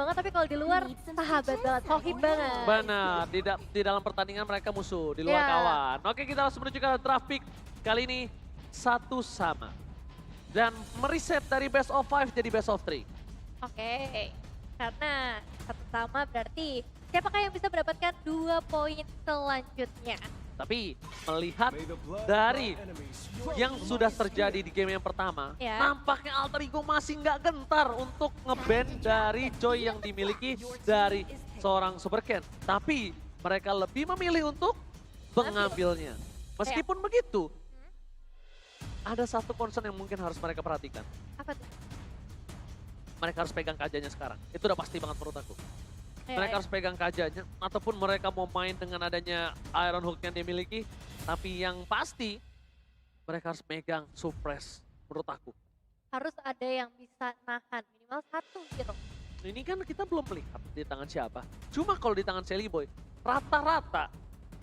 banget tapi kalau di luar sahabat banget, sohib banget. Benar, di dalam pertandingan mereka musuh, di luar Ya. kawan. Oke, kita langsung menuju ke draft pick. Kali ini satu sama. Dan mereset dari best of 5 jadi best of 3. Oke, karena satu sama berarti siapakah yang bisa mendapatkan 2 poin selanjutnya? Tapi melihat dari yang sudah terjadi di game yang pertama, Ya. nampaknya Alter Ego masih nggak gentar untuk nge-ban dari Joy yang dimiliki dari seorang Super Ken. Tapi mereka lebih memilih untuk mengambilnya. Meskipun begitu, ada satu concern yang mungkin harus mereka perhatikan. Apa tuh? Mereka harus pegang kajanya sekarang. Itu udah pasti banget menurut aku. Ya, Mereka ya. harus pegang kajanya, ataupun mereka mau main dengan adanya Iron Hook yang dimiliki. Tapi yang pasti, mereka harus megang suppress, menurut aku. Harus ada yang bisa nahan, minimal satu hero. Ini kan kita belum melihat di tangan siapa. Cuma kalau di tangan Shelly Boy, rata-rata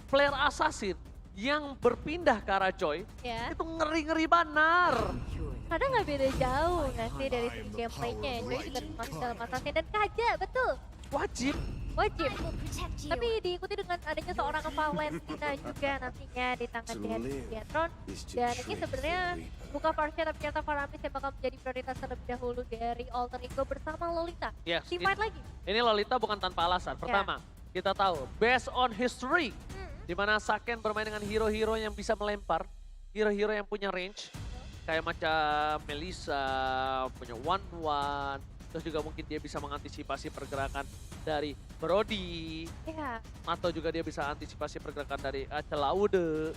player assassin yang berpindah ke arah Joy, Ya, itu ngeri-ngeri banar. karena nggak beda jauh nggak sih dari segi gameplaynya. Joy juga termasuk dalam assassin dan Kaja, betul. Wajib. Wajib. Tapi diikuti dengan adanya seorang Valentina juga nantinya di tangan dari Biatron. Dan ini sebenarnya bukan Varsha tapi ternyata Faramis yang bakal menjadi prioritas terlebih dahulu dari Alter Ego bersama Lolita. Yes, Teamfight lagi. ini Lolita bukan tanpa alasan. Pertama, kita tahu based on history, di mana Saken bermain dengan hero-hero yang bisa melempar, hero-hero yang punya range, kayak macam Melissa, punya One, terus juga mungkin dia bisa mengantisipasi pergerakan dari Brody, Ya, atau juga dia bisa antisipasi pergerakan dari Celaude,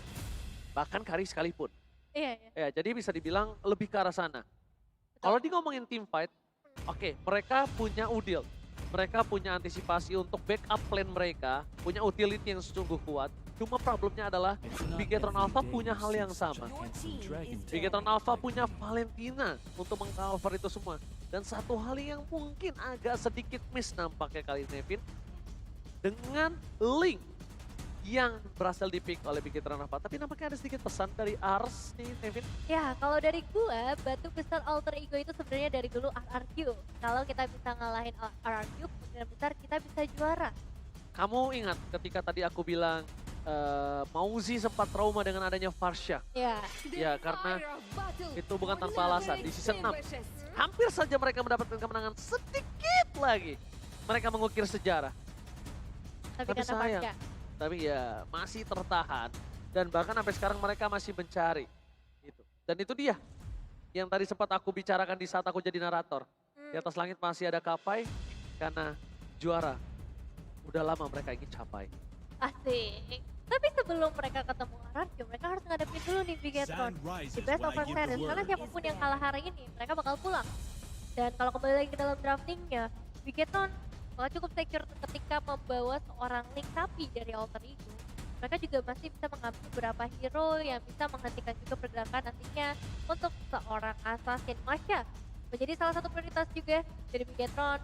bahkan Kari sekalipun. iya, iya. Ya, jadi bisa dibilang lebih ke arah sana. Kalau di ngomongin team fight, oke, mereka punya udil. Mereka punya antisipasi untuk backup plan mereka, punya utility yang sungguh kuat. Cuma problemnya adalah Bigetron Alpha punya hal yang sama. Bigetron Alpha punya Valentina untuk mengcover itu semua. Dan satu hal yang mungkin agak sedikit miss nampaknya kali ini, Nevin, dengan Link yang berhasil dipick oleh Bigetron Alpha. Tapi nampaknya ada sedikit pesan dari Ars nih, Nevin. Ya, kalau dari gua, batu besar Alter Ego itu sebenarnya dari dulu RRQ. Kalau kita bisa ngalahin RRQ, kemungkinan besar kita bisa juara. Kamu ingat ketika tadi aku bilang Mauzi sempat trauma dengan adanya Varsha. Ya, Ya, karena itu bukan tanpa alasan. Di season 6, hampir saja mereka mendapatkan kemenangan sedikit lagi. Mereka mengukir sejarah. tapi Tapi kata sayang. Varsha. Tapi ya masih tertahan. Dan bahkan sampai sekarang mereka masih mencari. Gitu. Dan itu dia yang tadi sempat aku bicarakan di saat aku jadi narator. Di atas langit masih ada Kapai karena juara. Udah lama mereka ingin capai. Asik. Tapi sebelum mereka ketemu RRQ, mereka harus ngadepin dulu nih Bigetron di best of series. Karena siapapun yang kalah hari ini, mereka bakal pulang. Dan kalau kembali lagi ke dalam draftingnya, Bigetron bakal cukup secure ketika membawa seorang Link Sapi dari Alter Ego. Mereka juga masih bisa mengambil beberapa hero yang bisa menghentikan juga pergerakan nantinya untuk seorang assassin. Masya menjadi salah satu prioritas juga dari Bigetron.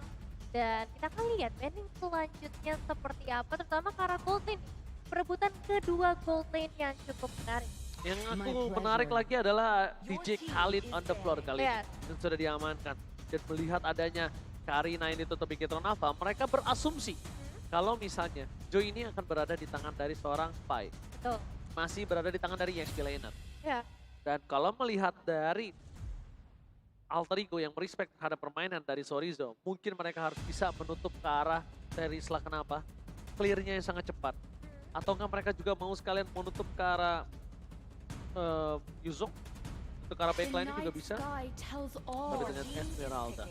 Dan kita akan lihat banding selanjutnya seperti apa, terutama ke arah gold lane. Perebutan kedua gold lane yang cukup menarik. Yang aku menarik lagi adalah DJ Khalid on the floor kali ini. Yes. Dan sudah diamankan. Dan melihat adanya Karina ini tutup Bigetron Alpha, mereka berasumsi kalau misalnya Joy ini akan berada di tangan dari seorang Spy. Betul. Masih berada di tangan dari EXP laner. Ya, Dan kalau melihat dari Alter Ego yang merespek terhadap permainan dari Sorizo, mungkin mereka harus bisa menutup ke arah dari Sela. Kenapa? Clear-nya yang sangat cepat. Atau enggak mereka juga mau sekalian menutup ke arah Yuzong. Untuk ke arah backline juga bisa. Tapi dengan Esmeralda.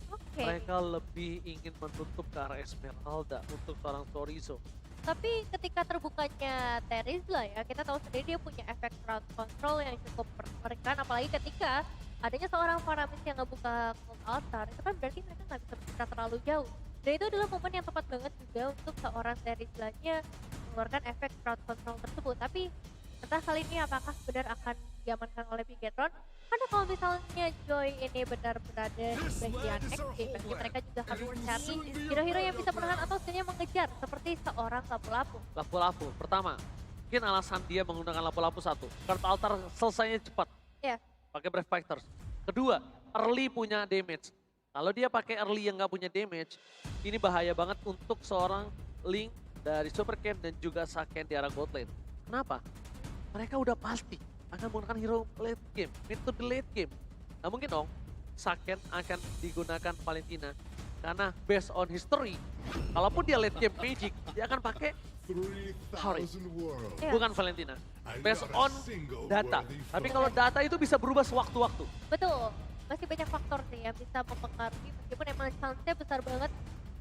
oke. Mereka lebih ingin menutup ke arah Esmeralda untuk seorang Sorizo. Tapi ketika terbukanya Terizla ya, kita tahu sendiri dia punya efek crowd control yang cukup mengerikan. Apalagi ketika adanya seorang Faramis yang ngebuka Cold Altar, itu kan berarti mereka nggak bisa bergerak terlalu jauh. Dan itu adalah momen yang tepat banget juga untuk seorang Terizlanya mengeluarkan efek crowd control tersebut. Tapi entah kali ini apakah benar akan diamankan oleh Bigetron. Karena kalau misalnya Joy ini benar berada di bagian XP, berarti mereka juga harus mencari hero-hero yang bisa menahan atau setidaknya mengejar seperti seorang lapu-lapu. Lapu-lapu, pertama, mungkin alasan dia menggunakan lapu-lapu satu, Card Altar selesainya cepat. Ya, Pakai Brave Fighters. Kedua, early punya damage. Kalau dia pakai early yang nggak punya damage, ini bahaya banget untuk seorang Link dari Super Ken dan juga Saken di arah bot lane. Kenapa? Mereka udah pasti akan menggunakan hero late game, mid to the late game. Nah mungkin dong, Saken akan digunakan Valentina. Karena based on history, kalaupun dia late game Magic, dia akan pakai Hori, bukan Valentina. Based on data. Tapi kalau data itu bisa berubah sewaktu-waktu. Betul, masih banyak faktor sih yang bisa mempengaruhi meskipun emang chance-nya besar banget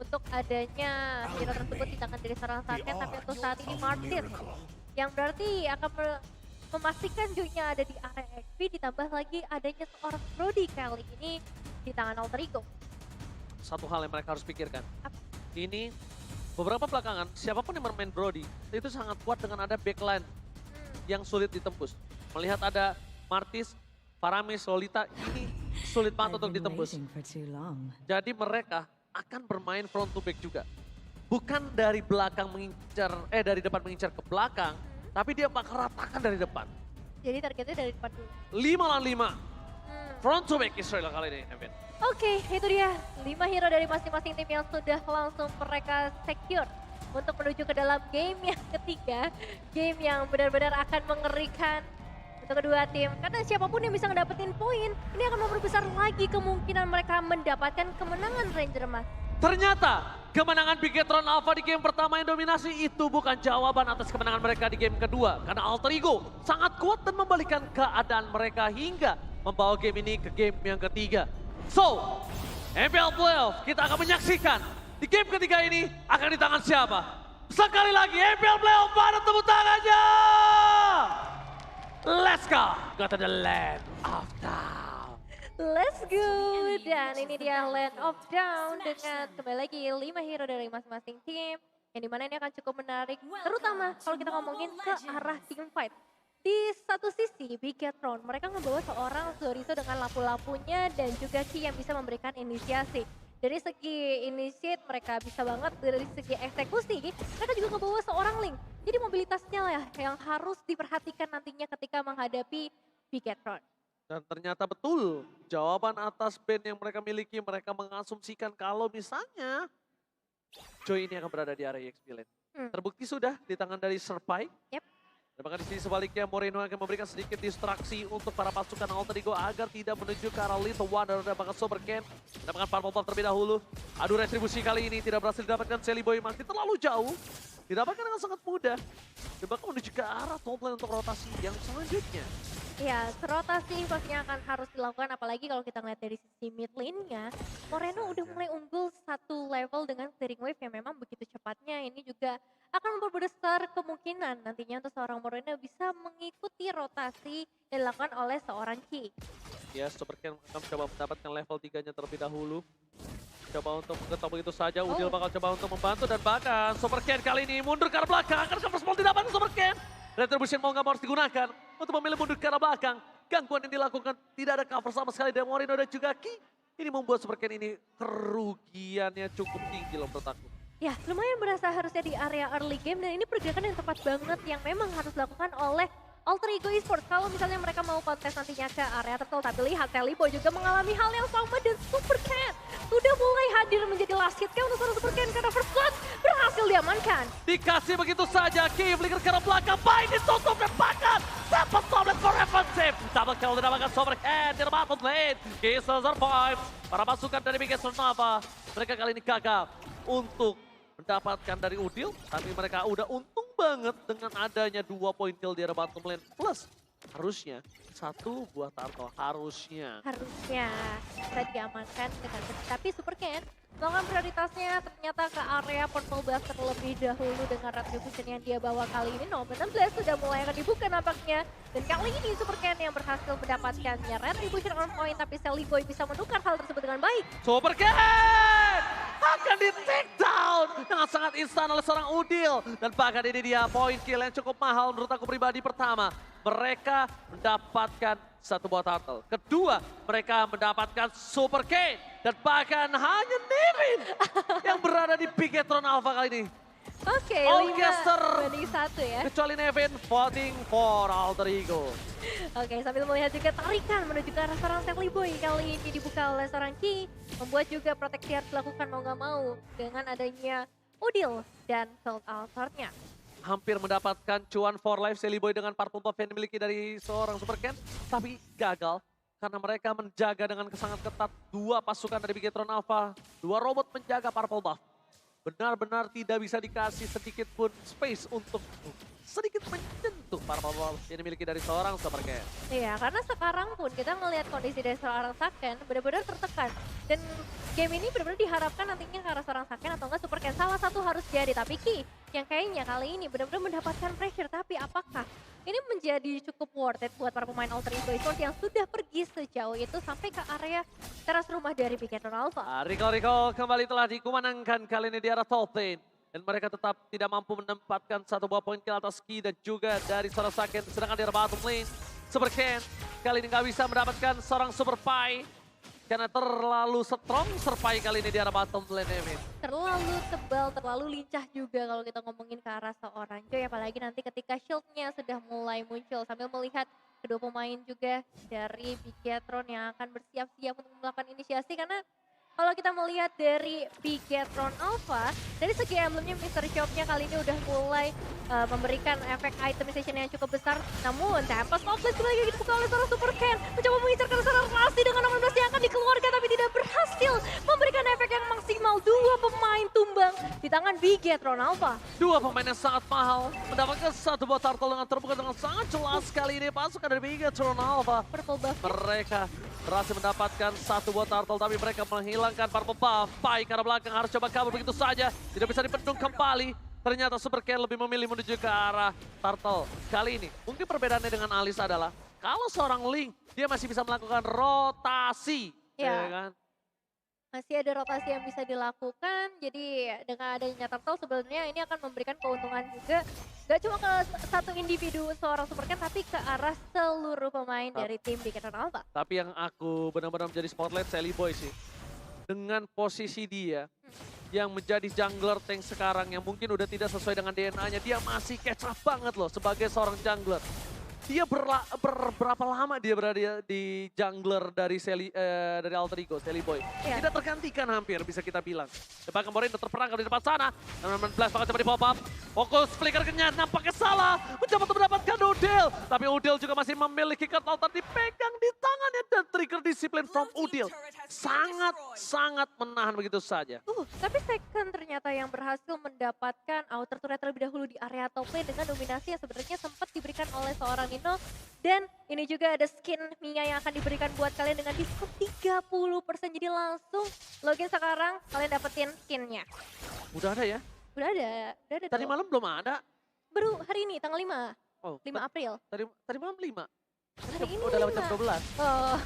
untuk adanya hero tersebut di tangan dari seorang Saken, tapi untuk saat ini Martin yang berarti akan memastikan joy-nya ada di area XP, ditambah lagi adanya seorang Brody kali ini di tangan Alter Ego. Satu hal yang mereka harus pikirkan. Ini beberapa belakangan, siapapun yang bermain Brody, itu sangat kuat dengan ada backline yang sulit ditembus. Melihat ada Martis, Paramis, Lolita, ini sulit banget untuk ditembus. Jadi mereka akan bermain front to back juga. Bukan dari belakang mengincar, dari depan mengincar ke belakang, tapi dia bakal ratakan dari depan. Jadi targetnya dari depan dulu. 5 lawan 5. Front to back Israel kali ini, Evan. Oke, itu dia 5 hero dari masing-masing tim yang sudah langsung mereka secure untuk menuju ke dalam game yang ketiga. Game yang benar-benar akan mengerikan untuk kedua tim. Karena siapapun yang bisa ngedapetin poin, ini akan memperbesar lagi kemungkinan mereka mendapatkan kemenangan Ranger emas. Ternyata kemenangan Bigetron Alpha di game pertama yang dominasi itu bukan jawaban atas kemenangan mereka di game kedua. Karena Alter Ego sangat kuat dan membalikan keadaan mereka hingga membawa game ini ke game yang ketiga. So, MPL Playoff kita akan menyaksikan di game ketiga ini akan di tangan siapa? Sekali lagi MPL Playoff, pada tepuk tangannya! Let's go! Go to the land of down. Let's go! Dan ini dia Land of Down dengan kembali lagi 5 hero dari masing-masing tim. Yang dimana ini akan cukup menarik, terutama kalau kita ngomongin ke arah team fight. Di satu sisi, Bigetron, mereka membawa seorang Zorizo dengan lampu-lampunya dan juga Ki yang bisa memberikan inisiasi. Dari segi initiate mereka bisa banget, dari segi eksekusi mereka juga membawa seorang Link. Jadi mobilitasnya lah yang harus diperhatikan nantinya ketika menghadapi Bigetron. Dan ternyata betul, jawaban atas band yang mereka miliki, mereka mengasumsikan kalau misalnya Joy ini akan berada di area EXP lane. Terbukti sudah di tangan dari Serpai. Yep. Dan bahkan di sini sebaliknya Moreno akan memberikan sedikit distraksi untuk para pasukan Alter Ego agar tidak menuju ke arah Little Wonder dan bahkan Super Ken. Mendapatkan Purple Buff terlebih dahulu. Adu retribusi kali ini tidak berhasil didapatkan Sally Boy, masih terlalu jauh. Didapatkan dengan sangat mudah. Dan bahkan menuju ke arah top lane untuk rotasi yang selanjutnya. Ya, rotasi pastinya akan harus dilakukan, apalagi kalau kita ngeliat dari sisi mid lane-nya. Moreno udah mulai unggul satu level dengan clearing wave yang memang begitu cepatnya. Ini juga akan memperbesar kemungkinan nantinya untuk seorang Moreno bisa mengikuti rotasi yang dilakukan oleh seorang Ki. Ya, Super Ken akan coba mendapatkan level 3-nya terlebih dahulu. Coba untuk mengetok begitu saja, Udil bakal coba untuk membantu dan bahkan Super Ken kali ini mundur ke arah belakang. Akan cover small didapatkan Super Ken. Retribution mau nggak mau harus digunakan untuk memilih mundur ke arah belakang. Gangguan yang dilakukan tidak ada cover sama sekali dari Moreno dan juga Ki. Ini membuat Super Ken ini kerugiannya cukup tinggi loh menurut aku. Ya, lumayan berasa harusnya di area early game dan ini pergerakan yang tepat banget yang memang harus dilakukan oleh Alter Ego Esports. Kalau misalnya mereka mau kontes nantinya ke area turtle, tapi lihat Sally Boy juga mengalami hal yang sama dan Super Ken sudah mulai hadir menjadi last hit untuk seorang Super Ken karena first blood berhasil diamankan. Dikasih begitu saja, Ki flicker ke arah belakang, baik ditutup dan bahkan dapat tablet for offensive. Double kill didapatkan Super Ken di bottom lane. Ki survive. Para pasukan dari Bigetron Alpha, mereka kali ini gagal untuk mendapatkan dari Udil, tapi mereka udah untung banget dengan adanya 2 poin kill di arah bottom lane. Plus, harusnya 1 buah turtle, harusnya Bisa diamankan dengan benar. Tapi Super Ken melakukan prioritasnya ternyata ke area Purple Blast terlebih dahulu dengan retribution yang dia bawa kali ini. Nomor 16 sudah mulai akan dibuka nampaknya. Dan kali ini Super Ken yang berhasil mendapatkannya retribution on point, tapi Sally Boy bisa menukar hal tersebut dengan baik. Super Ken akan di take down dengan sangat instan oleh seorang Udil. Dan bahkan ini dia poin kill yang cukup mahal menurut aku pribadi. Pertama, mereka mendapatkan 1 buah turtle. Kedua, mereka mendapatkan Super Ken. Dan bahkan hanya Nivin yang berada di Bigetron Alpha kali ini. Oke, Orchester. 5-1 ya. Kecuali Nevin voting for Alter Ego. Oke, sambil melihat juga tarikan menuju ke arah seorang Sadly Boy. Kali ini dibuka oleh seorang Ki. Membuat juga proteksi harus dilakukan mau nggak mau. Dengan adanya Udil dan Field Altar-nya. Hampir mendapatkan cuan for life Sadly Boy dengan purple buff yang dimiliki dari seorang Super Ken. Tapi gagal. Karena mereka menjaga dengan sangat ketat. Dua pasukan dari Bigetron Alpha. Dua robot menjaga purple buff. Benar-benar tidak bisa dikasih sedikit pun space untuk sedikit menyentuh purple buff yang dimiliki dari seorang Super Ken. Iya, karena sekarang pun kita melihat kondisi dari seorang Saken benar-benar tertekan. Dan game ini benar-benar diharapkan nantinya ke arah seorang Saken atau enggak Super Ken. Salah satu harus jadi, tapi Ki yang kayaknya kali ini benar-benar mendapatkan pressure. Tapi apakah ini menjadi cukup worth it buat para pemain Alter Ego Esports yang sudah pergi sejauh itu sampai ke area teras rumah dari Bigetron Alpha? Rico kembali telah dikumandangkan kali ini di arah top lane. Dan mereka tetap tidak mampu menempatkan satu buah poin kill atas Ki dan juga dari seorang Saken. Sedangkan di arah bottom lane, Super Ken kali ini nggak bisa mendapatkan seorang Super Pai. Karena terlalu strong Serpai kali ini di arah bottom lane Emin. Terlalu tebal, terlalu lincah juga kalau kita ngomongin ke arah seorang Joy. Apalagi nanti ketika shieldnya sudah mulai muncul. Sambil melihat kedua pemain juga dari Bigetron yang akan bersiap-siap untuk melakukan inisiasi. Karena kalau kita melihat dari Bigetron Alpha, dari segi emblemnya Mystery Shop-nya kali ini udah mulai memberikan efek itemization yang cukup besar. Namun Tempest Outlet kembali dibuka oleh seorang Super Ken. Mencoba mengincar ke seorang Rasti dengan 16 yang akan dikeluarkan tapi tidak berhasil memberikan efek yang maksimal. Dua pemain tumbang di tangan Bigetron Alpha. Dua pemain yang sangat mahal mendapatkan satu buah turtle dengan terbuka dengan sangat jelas kali ini pasukan dari Bigetron Alpha. Purple buff. Mereka berhasil mendapatkan satu buah turtle tapi mereka menghilangkan purple buff. Pai ke arah belakang harus coba kabur begitu saja. Tidak bisa dibendung kembali. Ternyata Super Ken lebih memilih menuju ke arah turtle. Kali ini mungkin perbedaannya dengan Alice adalah kalau seorang Link dia masih bisa melakukan rotasi. Ya. Ya kan? Masih ada rotasi yang bisa dilakukan, jadi dengan adanya turtle sebenarnya ini akan memberikan keuntungan juga. Gak cuma ke satu individu seorang Super Ken, tapi ke arah seluruh pemain dari tim Bigetron Alpha. Tapi yang aku benar-benar menjadi spotlight Sadly Boy sih. Dengan posisi dia yang menjadi jungler tank sekarang yang mungkin udah tidak sesuai dengan DNA-nya. Dia masih catch up banget loh sebagai seorang jungler. Dia berapa lama dia berada di jungler dari dari Alter Ego, Sadly Boy. Iya. Tidak tergantikan hampir bisa kita bilang. Bahkan Morin terperangkap di depan sana. 16 bakal coba di pop up. Fokus flickernya nampaknya salah. Mencoba untuk mendapatkan Udil. Tapi Udil juga masih memiliki Altar dipegang di tangannya. Dan trigger disiplin from Udil. Sangat menahan begitu saja. Tapi Second ternyata yang berhasil mendapatkan outer turret terlebih dahulu di area top lane dengan dominasi yang sebenarnya sempat diberikan oleh seorang Nino. Dan ini juga ada skin Mia yang akan diberikan buat kalian dengan diskon 30%. Jadi langsung login sekarang kalian dapetin skinnya. Udah ada ya? Udah ada Tadi tuh. malam belum ada. Baru hari ini tanggal 5. Oh, 5 April. Tadi malam 5. Hari ini Udah lewat jam 5. 12. Oh.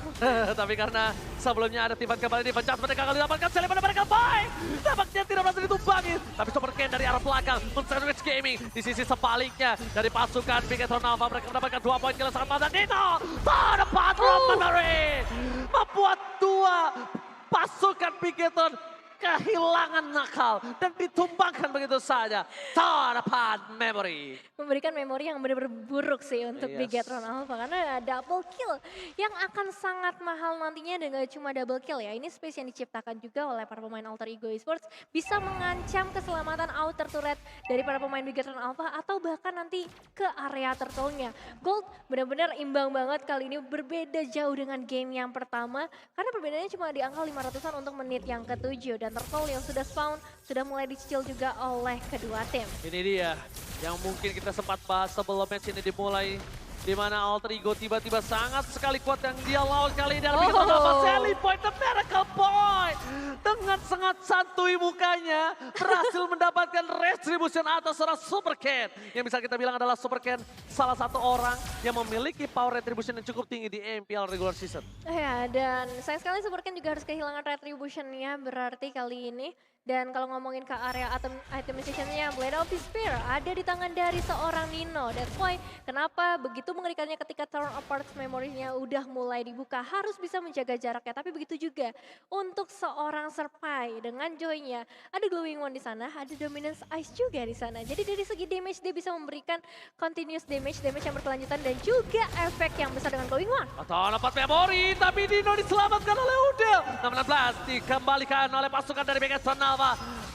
Tapi karena sebelumnya ada Tivan kembali di pencet mereka kali dapatkan Sally pada mereka baik. Tampaknya tidak berhasil ditumbangin. Tapi Super Ken dari arah belakang men-sandwich gaming. Di sisi sebaliknya dari pasukan Bigetron Alpha mereka mendapatkan 2 poin kill sangat mantap. Dino terdepan Roman Mary membuat 2 pasukan Bigetron kehilangan nakal dan ditumbangkan begitu saja. Terdepan Memory. Memberikan memori yang benar-benar buruk sih untuk Yes. Bigetron Alpha karena double kill yang akan sangat mahal nantinya dengan cuma double kill ya. Ini space yang diciptakan juga oleh para pemain Alter Ego Esports bisa mengancam keselamatan outer turret dari para pemain Bigetron Alpha atau bahkan nanti ke area turtle-nya. Gold benar-benar imbang banget kali ini, berbeda jauh dengan game yang pertama karena perbedaannya cuma di angka 500-an untuk menit yang ke-7 dan turtle yang sudah spawn sudah mulai dicicil juga oleh kedua tim. Ini dia yang mungkin kita sempat bahas sebelum match ini dimulai. Di mana Alter Ego tiba-tiba sangat sekali kuat yang dia lawan kali ini. Sadly Boy, the miracle boy. Dengan sangat santuy mukanya berhasil mendapatkan retribution atas seorang Super Ken. Yang bisa kita bilang adalah Super Ken salah satu orang yang memiliki power retribution yang cukup tinggi di MPL regular season. Ya, dan sayang sekali Super Ken juga harus kehilangan retribution-nya berarti kali ini. Dan kalau ngomongin ke area itemization-nya, Blade of Despair ada di tangan dari seorang Nino. That's why kenapa begitu mengerikannya ketika Turn Apart Memory-nya udah mulai dibuka, harus bisa menjaga jaraknya. Tapi begitu juga untuk seorang Serpai dengan Joy-nya. Ada Glowing One di sana, ada Dominance Ice juga di sana. Jadi dari segi damage dia bisa memberikan continuous damage yang berkelanjutan dan juga efek yang besar dengan Glowing One. Atau dapat memori, tapi Nino diselamatkan oleh Udel. 16 dikembalikan oleh pasukan dari Bigetron Alpha.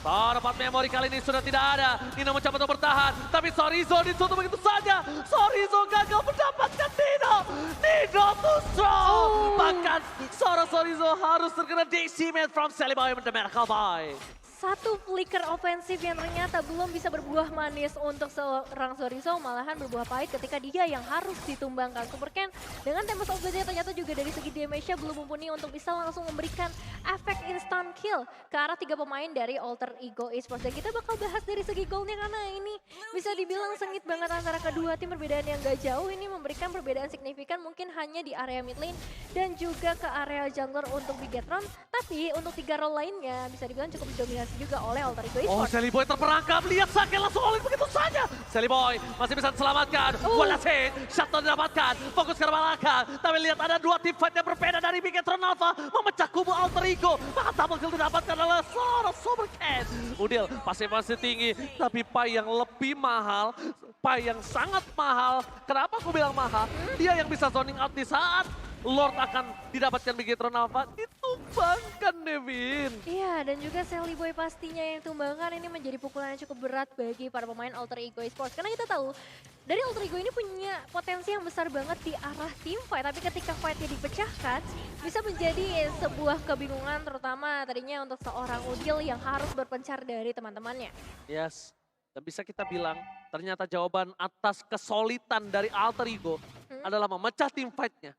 Dapat memori kali ini sudah tidak ada. Nino mencoba untuk bertahan, tapi Sorizo ditutup begitu saja. Sorizo gagal mendapatkan Nino. Nino too strong. Bahkan seorang Sorizo harus terkena decimate from Celiboy the Miracle Boy. Satu flicker ofensif yang ternyata belum bisa berbuah manis untuk seorang Sorizo, malahan berbuah pahit ketika dia yang harus ditumbangkan. Super Ken dengan Tempest of Blade ternyata juga dari segi damage-nya belum mumpuni untuk bisa langsung memberikan efek instant kill ke arah 3 pemain dari Alter Ego Esports. Dan kita bakal bahas dari segi goalnya karena ini bisa dibilang sengit banget antara kedua tim, perbedaan yang gak jauh. Ini memberikan perbedaan signifikan mungkin hanya di area mid lane dan juga ke area jungler untuk Bigetron. Tapi untuk 3 role lainnya bisa dibilang cukup didominasi juga oleh Alter Ego Oh, Esports. Celiboy terperangkap, lihat Sake langsung oleh begitu saja. Celiboy masih bisa diselamatkan, bola hit, shutdown didapatkan, fokus ke belakang. Tapi lihat ada 2 tim fight yang berbeda dari Bigetron Alpha, memecah kubu Alter Ego. Maka double kill didapatkan oleh seorang Super Ken. Udil masih tinggi, tapi Pai yang lebih mahal, Pai yang sangat mahal. Kenapa aku bilang mahal? Dia yang bisa zoning out di saat Lord akan didapatkan Bigetron Alpha, ditumbangkan Devin. Iya, dan juga Celiboy pastinya yang tumbangkan ini menjadi pukulan yang cukup berat bagi para pemain Alter Ego Esports. Karena kita tahu, dari Alter Ego ini punya potensi yang besar banget di arah team fight. Tapi ketika fightnya dipecahkan, bisa menjadi sebuah kebingungan terutama tadinya untuk seorang Udil yang harus berpencar dari teman-temannya. Yes, dan bisa kita bilang ternyata jawaban atas kesulitan dari Alter Ego adalah memecah team fight-nya.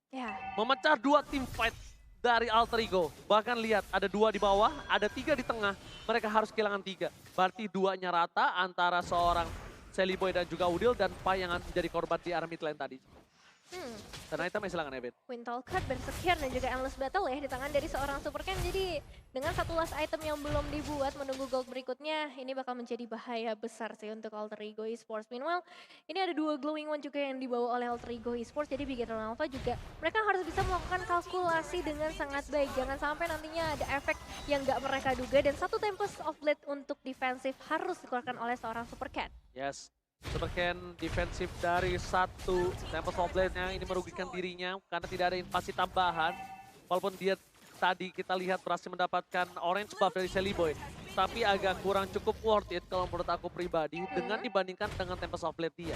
Ya, Memecah 2 team fight dari Alter Ego. Bahkan lihat ada 2 di bawah, ada 3 di tengah. Mereka harus kehilangan 3. Berarti 2-nya rata antara seorang Celiboy dan juga Udil dan Pai yang menjadi korban di arah mid lane tadi. Dan itemnya silakan Ebit. Windtalker, Berserker, dan juga Endless Battle ya di tangan dari seorang Super Ken. Jadi dengan satu last item yang belum dibuat menunggu gold berikutnya, ini bakal menjadi bahaya besar sih untuk Alter Ego Esports. Meanwhile, ini ada 2 Glowing One juga yang dibawa oleh Alter Ego Esports. Jadi Bigetron Alpha juga mereka harus bisa melakukan kalkulasi dengan sangat baik. Jangan sampai nantinya ada efek yang gak mereka duga. Dan satu Tempest of Blade untuk defensif harus dikeluarkan oleh seorang Super Ken. Yes. Super Ken defensif dari 1 Tempest of Blade-nya ini merugikan dirinya karena tidak ada invasi tambahan. Walaupun dia tadi kita lihat berhasil mendapatkan orange buff dari Celiboy. Tapi agak kurang cukup worth it kalau menurut aku pribadi dengan dibandingkan dengan Tempest of Blade dia.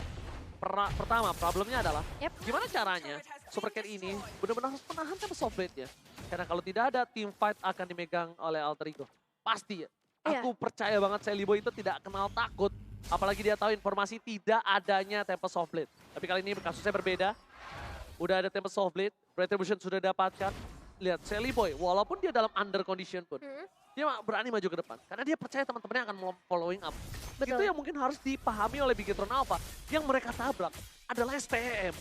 Pertama, problemnya adalah gimana caranya Super Ken ini benar-benar harus menahan Tempest of Blade-nya. Karena kalau tidak ada, team fight akan dimegang oleh Alter Ego. Pasti ya. Aku percaya banget Celiboy itu tidak kenal takut. Apalagi dia tahu informasi tidak adanya Tempest of Blade. Tapi kali ini kasusnya berbeda. Udah ada Tempest of Blade, Retribution sudah dapatkan. Lihat Celiboy, walaupun dia dalam under condition pun, dia berani maju ke depan. Karena dia percaya teman-temannya akan following up. Betul. Itu yang mungkin harus dipahami oleh Bigetron Alpha. Yang mereka tabrak adalah STM.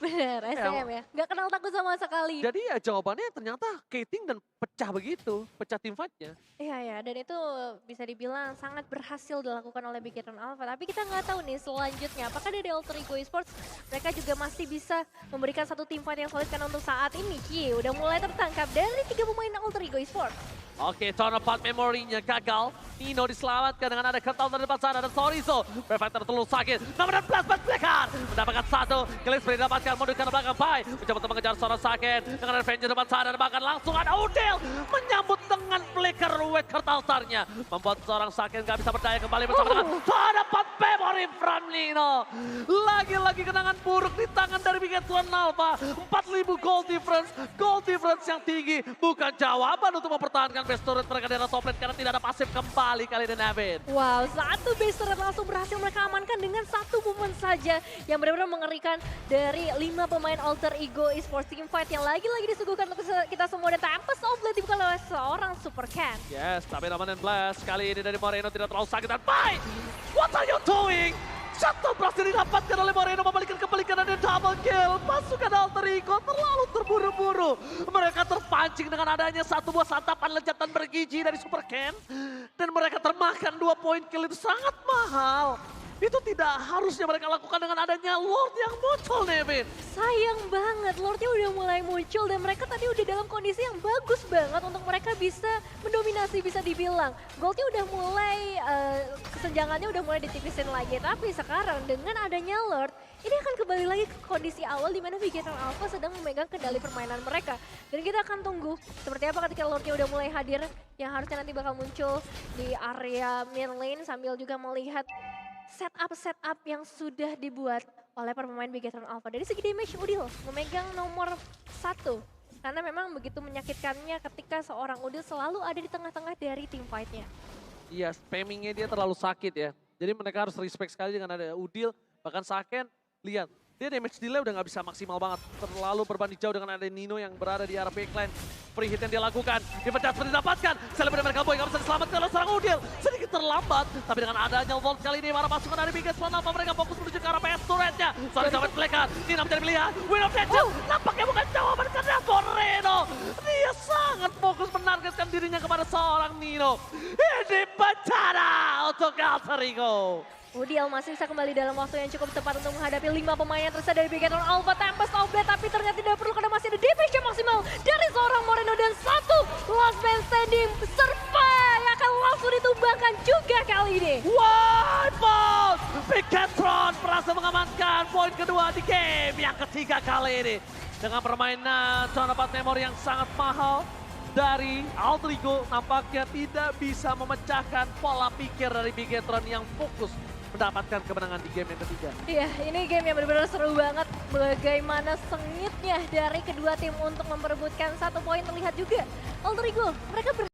Bener, STM ya. Gak kenal takut sama sekali. Jadi ya jawabannya ternyata Kating dan pecah begitu, pecah team fight-nya. Iya ya, dan itu bisa dibilang sangat berhasil dilakukan oleh Bigetron Alpha. Tapi kita nggak tahu nih selanjutnya, apakah dari Alter Ego Esports mereka juga masih bisa memberikan satu team fight yang solid. Karena untuk saat ini Ki udah mulai tertangkap dari 3 pemain Alter Ego Esports. Oke, turn apart memorinya gagal. Nino diselamatkan dengan ada kental terdepan sana dan Sorizo. Perfector terlalu sakit. Nomor 16 Bad Blacker. Mendapatkan 1. Killing spree didapatkan. Mundur ke belakang Pai. Mencoba untuk mengejar seorang sakit. Dengan Avenger depan sana dan bahkan langsung ada Udil. Menyambut dengan Flicker Wet Kertaltarnya. Membuat seorang sakit gak bisa berdaya kembali bersama dengan turn apart memory from Nino. Lagi-lagi kenangan buruk di tangan dari Bigetron Alpha. 4.000 gold difference. Gold difference yang tinggi. Bukan jawaban untuk mempertahankan base turret mereka di atas top lane karena tidak ada pasif kembali kali ini Nevin. Wow, satu base turret langsung berhasil mereka amankan dengan satu movement saja yang benar-benar mengerikan dari 5 pemain Alter Ego Esports team fight yang lagi-lagi disuguhkan untuk kita semua. Dan Tempest of Blade dibuka oleh seorang Super Ken. Yes, tapi Raman and Blast kali ini dari Moreno tidak terlalu sakit dan Pai! What are you doing? Shutdown berhasil didapatkan oleh Moreno, membalikan kebalikan dan double kill. Pasukan Alter Ego terlalu terburu-buru. Mereka terpancing dengan adanya satu buah santapan lezatan bergizi dari Super Ken. Dan mereka termakan 2 poin kill itu sangat mahal. Itu tidak harusnya mereka lakukan dengan adanya Lord yang muncul, Nevin. Sayang banget, Lordnya udah mulai muncul dan mereka tadi udah dalam kondisi yang bagus banget untuk mereka bisa mendominasi bisa dibilang. Goldnya udah mulai, kesenjangannya udah mulai ditipisin lagi. Tapi sekarang dengan adanya Lord, ini akan kembali lagi ke kondisi awal di mana Vigetron Alpha sedang memegang kendali permainan mereka. Dan kita akan tunggu seperti apa ketika Lordnya udah mulai hadir yang harusnya nanti bakal muncul di area mid lane sambil juga melihat setup yang sudah dibuat oleh pemain Vigetron Alpha. Dari segi damage, Udil memegang nomor 1. Karena memang begitu menyakitkannya ketika seorang Udil selalu ada di tengah-tengah dari team fight-nya. Iya, spammingnya dia terlalu sakit ya. Jadi mereka harus respect sekali dengan ada Udil. Bahkan Saken, lihat. Dia damage delay udah gak bisa maksimal banget. Terlalu berbanding jauh dengan ada Nino yang berada di arah backline. Free hit yang dia lakukan. Defense seperti didapatkan. Celebrate mereka boy gak bisa diselamatkan oleh seorang Udil. Sedikit terlambat. Tapi dengan adanya Volt kali ini para pasukan dari Biggest One Alpha mereka fokus menuju ke arah PS turretnya. Sorry sahabat Flekan. Nina menjadi pilihan. Win of Nature. Nampaknya bukan jawaban karena Moreno. Dia sangat fokus menargetkan dirinya kepada seorang Nino. Ini bencana untuk Alter Ego. Udil masih bisa kembali dalam waktu yang cukup tepat untuk menghadapi 5 pemain yang tersisa dari Vigetron Alpha. Tempest of Blade, tapi ternyata tidak perlu karena masih ada damage yang maksimal dari seorang Moreno. Dan satu last man standing survive akan langsung ditumbangkan juga kali ini. Wipeout! Vigetron berhasil mengamankan poin kedua di game yang ketiga kali ini. Dengan permainan zona 4 memori yang sangat mahal dari Alter Ego, nampaknya tidak bisa memecahkan pola pikir dari Vigetron yang fokus mendapatkan kemenangan di game yang ketiga. Iya, ini game yang benar-benar seru banget. Bagaimana sengitnya dari kedua tim untuk memperebutkan 1 poin terlihat juga. Alter Ego, mereka